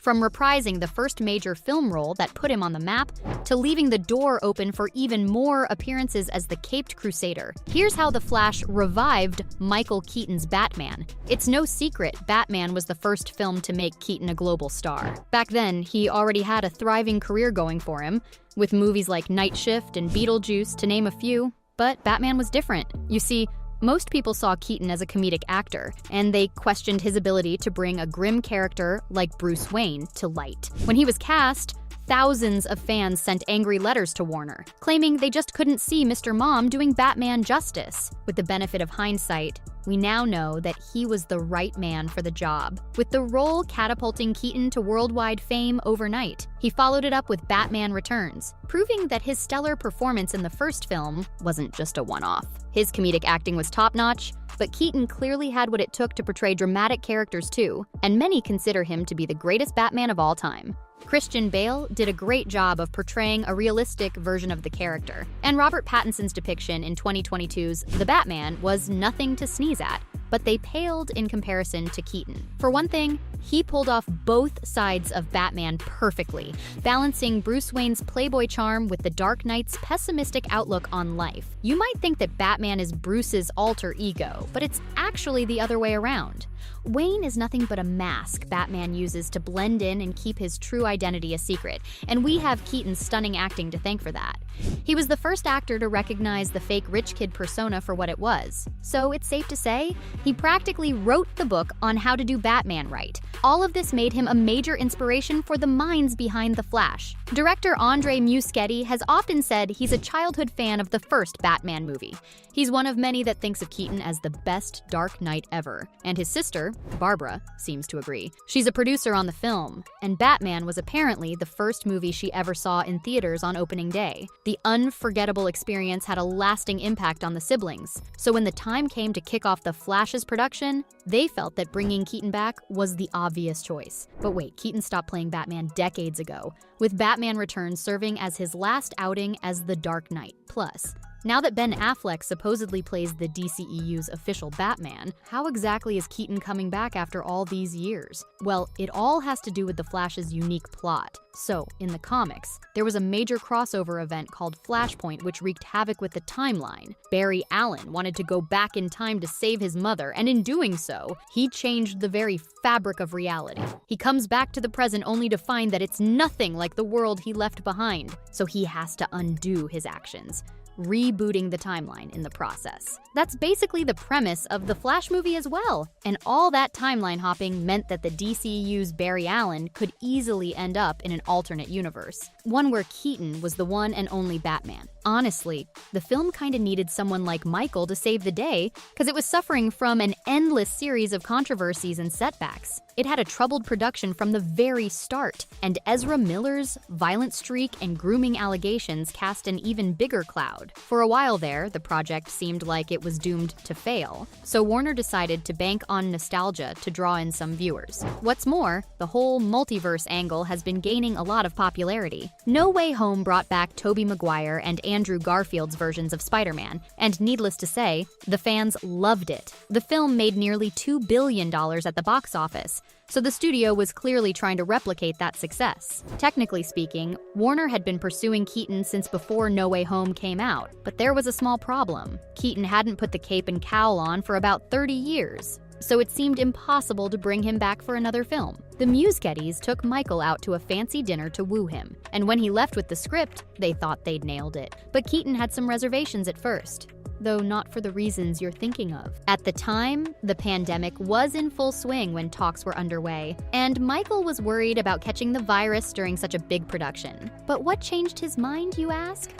from reprising the first major film role that put him on the map to leaving the door open for even more appearances as the Caped Crusader. Here's how The Flash revived Michael Keaton's Batman. It's no secret Batman was the first film to make Keaton a global star. Back then, he already had a thriving career going for him, with movies like Night Shift and Beetlejuice, to name a few. But Batman was different. You see, most people saw Keaton as a comedic actor, and they questioned his ability to bring a grim character like Bruce Wayne to light. When he was cast, thousands of fans sent angry letters to Warner, claiming they just couldn't see Mr. Mom doing Batman justice. With the benefit of hindsight, we now know that he was the right man for the job, with the role catapulting Keaton to worldwide fame overnight. He followed it up with Batman Returns, proving that his stellar performance in the first film wasn't just a one-off. His comedic acting was top-notch, but Keaton clearly had what it took to portray dramatic characters too, and many consider him to be the greatest Batman of all time. Christian Bale did a great job of portraying a realistic version of the character, and Robert Pattinson's depiction in 2022's The Batman was nothing to sneeze at, but they paled in comparison to Keaton. For one thing, he pulled off both sides of Batman perfectly, balancing Bruce Wayne's playboy charm with the Dark Knight's pessimistic outlook on life. You might think that Batman is Bruce's alter ego, but it's actually the other way around. Wayne is nothing but a mask Batman uses to blend in and keep his true identity a secret, and we have Keaton's stunning acting to thank for that. He was the first actor to recognize the fake rich kid persona for what it was, so it's safe to say he practically wrote the book on how to do Batman right. All of this made him a major inspiration for the minds behind The Flash. Director Andre Muschietti has often said he's a childhood fan of the first Batman movie. He's one of many that thinks of Keaton as the best Dark Knight ever, and his sister, Barbara, seems to agree. She's a producer on the film, and Batman was apparently the first movie she ever saw in theaters on opening day. The unforgettable experience had a lasting impact on the siblings, so when the time came to kick off The Flash's production, they felt that bringing Keaton back was the obvious choice. But wait, Keaton stopped playing Batman decades ago, with Batman Returns serving as his last outing as the Dark Knight. Plus, now that Ben Affleck supposedly plays the DCEU's official Batman, how exactly is Keaton coming back after all these years? Well, it all has to do with The Flash's unique plot. So, in the comics, there was a major crossover event called Flashpoint which wreaked havoc with the timeline. Barry Allen wanted to go back in time to save his mother, and in doing so, he changed the very fabric of reality. He comes back to the present only to find that it's nothing like the world he left behind, so he has to undo his actions, rebooting the timeline in the process. That's basically the premise of the Flash movie as well. And all that timeline hopping meant that the DCU's Barry Allen could easily end up in an alternate universe, one where Keaton was the one and only Batman. Honestly, the film kinda needed someone like Michael to save the day, because it was suffering from an endless series of controversies and setbacks. It had a troubled production from the very start, and Ezra Miller's violent streak and grooming allegations cast an even bigger cloud. For a while there, the project seemed like it was doomed to fail, so Warner decided to bank on nostalgia to draw in some viewers. What's more, the whole multiverse angle has been gaining a lot of popularity. No Way Home brought back Tobey Maguire and Andrew Garfield's versions of Spider-Man, and needless to say, the fans loved it. The film made nearly $2 billion at the box office, so the studio was clearly trying to replicate that success. Technically speaking, Warner had been pursuing Keaton since before No Way Home came out, but there was a small problem. Keaton hadn't put the cape and cowl on for about 30 years, so it seemed impossible to bring him back for another film. The Muschiettis took Michael out to a fancy dinner to woo him, and when he left with the script, they thought they'd nailed it. But Keaton had some reservations at first, though not for the reasons you're thinking of. At the time, the pandemic was in full swing when talks were underway, and Michael was worried about catching the virus during such a big production. But what changed his mind, you ask?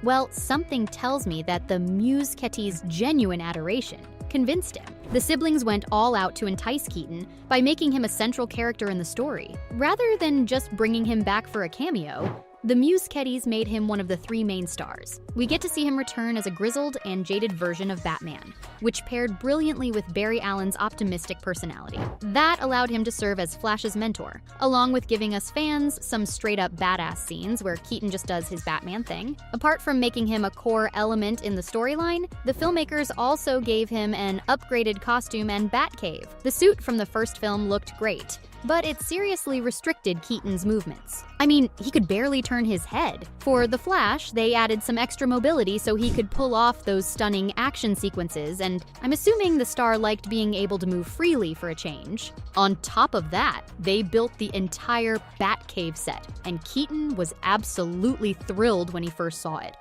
Well, something tells me that the Muschiettis' genuine adoration convinced him. The siblings went all out to entice Keaton by making him a central character in the story. Rather than just bringing him back for a cameo, The Muschietti made him one of the three main stars. We get to see him return as a grizzled and jaded version of Batman, which paired brilliantly with Barry Allen's optimistic personality. That allowed him to serve as Flash's mentor, along with giving us fans some straight-up badass scenes where Keaton just does his Batman thing. Apart from making him a core element in the storyline, the filmmakers also gave him an upgraded costume and Batcave. The suit from the first film looked great, but it seriously restricted Keaton's movements. I mean, he could barely turn his head. For The Flash, they added some extra mobility so he could pull off those stunning action sequences, and I'm assuming the star liked being able to move freely for a change. On top of that, they built the entire Batcave set, and Keaton was absolutely thrilled when he first saw it.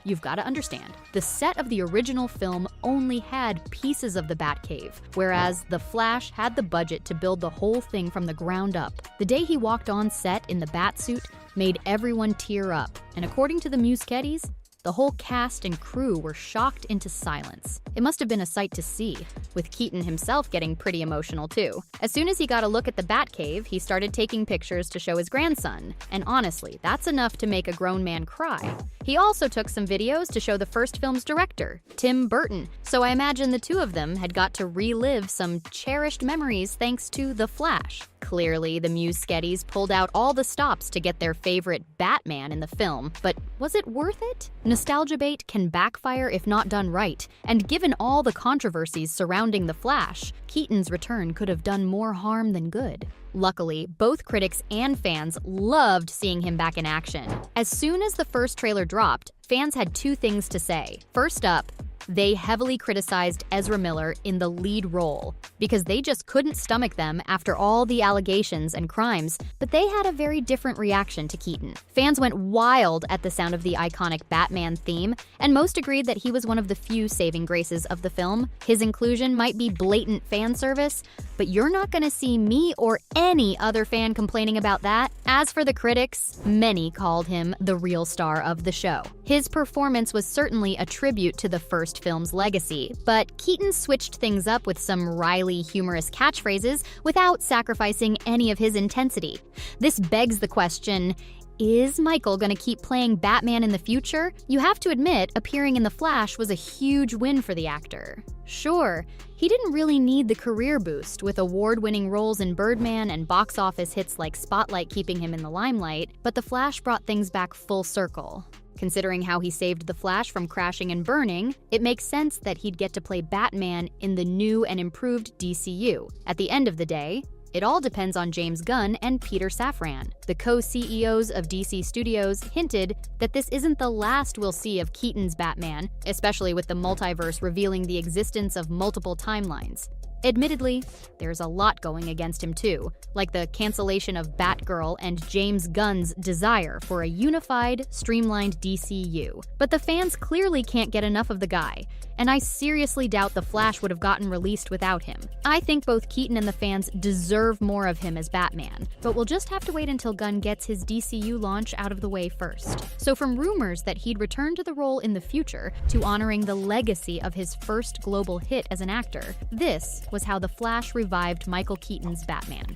You've got to understand, the set of the original film only had pieces of the Batcave, whereas The Flash had the budget to build the whole thing from the ground up. The day he walked on set in the Batsuit made everyone tear up, and according to the Muschietti, the whole cast and crew were shocked into silence. It must have been a sight to see, with Keaton himself getting pretty emotional too. As soon as he got a look at the Batcave, he started taking pictures to show his grandson, and honestly, that's enough to make a grown man cry. He also took some videos to show the first film's director, Tim Burton, so I imagine the two of them had got to relive some cherished memories thanks to The Flash. Clearly, the Muschietti pulled out all the stops to get their favorite Batman in the film, but was it worth it? Nostalgia bait can backfire if not done right, and given all the controversies surrounding The Flash, Keaton's return could have done more harm than good. Luckily, both critics and fans loved seeing him back in action. As soon as the first trailer dropped, fans had two things to say. First up, they heavily criticized Ezra Miller in the lead role because they just couldn't stomach them after all the allegations and crimes, but they had a very different reaction to Keaton. Fans went wild at the sound of the iconic Batman theme, and most agreed that he was one of the few saving graces of the film. His inclusion might be blatant fan service, but you're not gonna see me or any other fan complaining about that. As for the critics, many called him the real star of the show. His performance was certainly a tribute to the first film's legacy, but Keaton switched things up with some wryly, humorous catchphrases without sacrificing any of his intensity. This begs the question, is Michael gonna keep playing Batman in the future? You have to admit, appearing in The Flash was a huge win for the actor. Sure, he didn't really need the career boost, with award-winning roles in Birdman and box office hits like Spotlight keeping him in the limelight, but The Flash brought things back full circle. Considering how he saved The Flash from crashing and burning, it makes sense that he'd get to play Batman in the new and improved DCU. At the end of the day, it all depends on James Gunn and Peter Safran. The co-CEOs of DC Studios hinted that this isn't the last we'll see of Keaton's Batman, especially with the multiverse revealing the existence of multiple timelines. Admittedly, there's a lot going against him too, like the cancellation of Batgirl and James Gunn's desire for a unified, streamlined DCU. But the fans clearly can't get enough of the guy, and I seriously doubt The Flash would have gotten released without him. I think both Keaton and the fans deserve more of him as Batman, but we'll just have to wait until Gunn gets his DCU launch out of the way first. So from rumors that he'd return to the role in the future to honoring the legacy of his first global hit as an actor, this was how The Flash revived Michael Keaton's Batman.